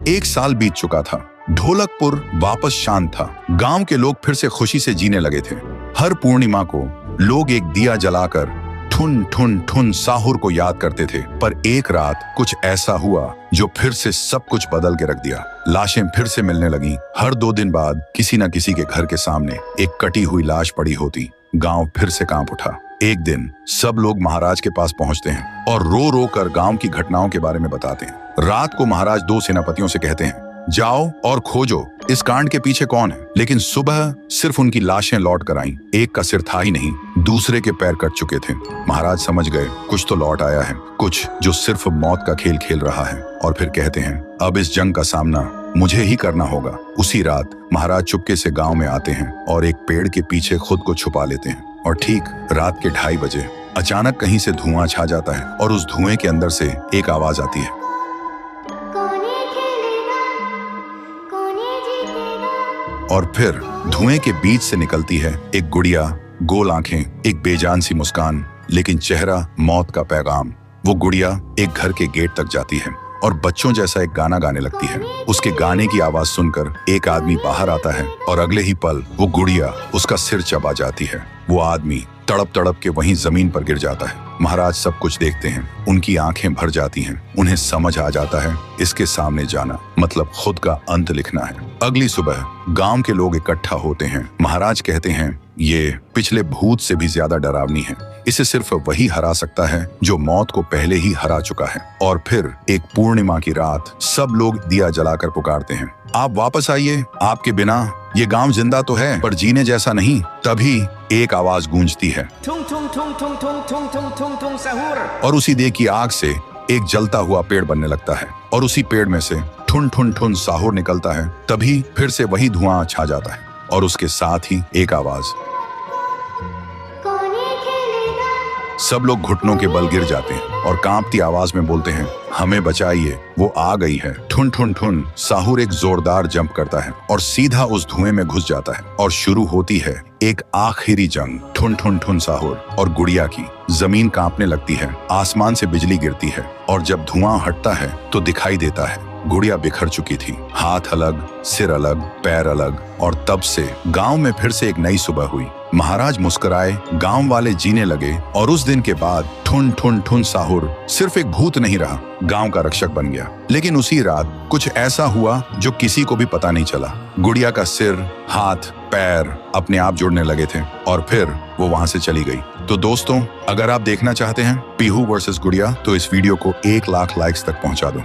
1 साल बीत चुका था। ढोलकपुर वापस शांत था। गांव के लोग फिर से खुशी से जीने लगे थे। हर पूर्णिमा को लोग एक दिया जलाकर ठुन ठुन ठुन साहुर को याद करते थे। पर एक रात कुछ ऐसा हुआ जो फिर से सब कुछ बदल के रख दिया। लाशें फिर से मिलने लगी। हर 2 दिन बाद किसी न किसी के घर के सामने एक कटी हुई लाश पड़ी होती। गांव फिर से कांप उठा। एक दिन सब लोग महाराज के पास पहुंचते हैं और रो रो कर गांव की घटनाओं के बारे में बताते हैं। रात को महाराज 2 सेनापतियों से कहते हैं, जाओ और खोजो इस कांड के पीछे कौन है। लेकिन सुबह सिर्फ उनकी लाशें लौट कर आईं। एक का सिर था ही नहीं, दूसरे के पैर कट चुके थे। महाराज समझ गए कुछ तो लौट आया है, कुछ जो सिर्फ मौत का खेल खेल रहा है। और फिर कहते हैं, अब इस जंग का सामना मुझे ही करना होगा। उसी रात महाराज चुपके से गांव में आते हैं और एक पेड़ के पीछे खुद को छुपा लेते हैं। और ठीक रात के 2:30 बजे अचानक कहीं से धुआं छा जाता है और उस धुएं के अंदर से एक आवाज आती है, और फिर धुएं के बीच से निकलती है एक गुड़िया, गोल आंखें, एक बेजान सी मुस्कान, लेकिन चेहरा मौत का पैगाम। वो गुड़िया एक घर के गेट तक जाती है और बच्चों जैसा एक गाना गाने लगती है। उसके गाने की आवाज सुनकर एक आदमी बाहर आता है और अगले ही पल वो गुड़िया उसका सिर चबा जाती है। वो आदमी तड़प तड़प के वहीं जमीन पर गिर जाता है। महाराज सब कुछ देखते हैं। उनकी आंखें भर जाती हैं। उन्हें समझ आ जाता है इसके सामने जाना मतलब खुद का अंत लिखना है। अगली सुबह गांव के लोग इकट्ठा होते हैं। महाराज कहते हैं, ये पिछले भूत से भी ज्यादा डरावनी है। इसे सिर्फ वही हरा सकता है जो मौत को पहले ही हरा चुका है। और फिर एक पूर्णिमा की रात सब लोग दिया जलाकर पुकारते हैं, आप वापस आइए, आपके बिना ये गांव जिंदा तो है पर जीने जैसा नहीं। तभी एक आवाज गूंजती है, और उसी देह की आग से एक जलता हुआ पेड़ बनने लगता है और उसी पेड़ में से ठुन ठुन ठुन साहुर निकलता है। तभी फिर से वही धुआं छा जाता है और उसके साथ ही एक आवाज। सब लोग घुटनों के बल गिर जाते हैं और कांपती आवाज में बोलते हैं, हमें बचाइए, वो आ गई है। ठुन ठुन ठुन साहुर एक जोरदार जंप करता है और सीधा उस धुएं में घुस जाता है और शुरू होती है एक आखिरी जंग। ठुन ठुन ठुन साहुर और गुड़िया की। जमीन कांपने लगती है, आसमान से बिजली गिरती है और जब धुआं हटता है तो दिखाई देता है गुड़िया बिखर चुकी थी। हाथ अलग, सिर अलग, पैर अलग। और तब से गांव में फिर से एक नई सुबह हुई। महाराज मुस्कुराए, गांव वाले जीने लगे और उस दिन के बाद ठुन ठुन ठुन साहुर सिर्फ एक भूत नहीं रहा, गांव का रक्षक बन गया। लेकिन उसी रात कुछ ऐसा हुआ जो किसी को भी पता नहीं चला। गुड़िया का सिर, हाथ, पैर अपने आप जुड़ने लगे थे और फिर वो वहां से चली गई। तो दोस्तों, अगर आप देखना चाहते हैं पीहू वर्सेस गुड़िया तो इस वीडियो को 1 लाख लाइक्स तक पहुंचा दो।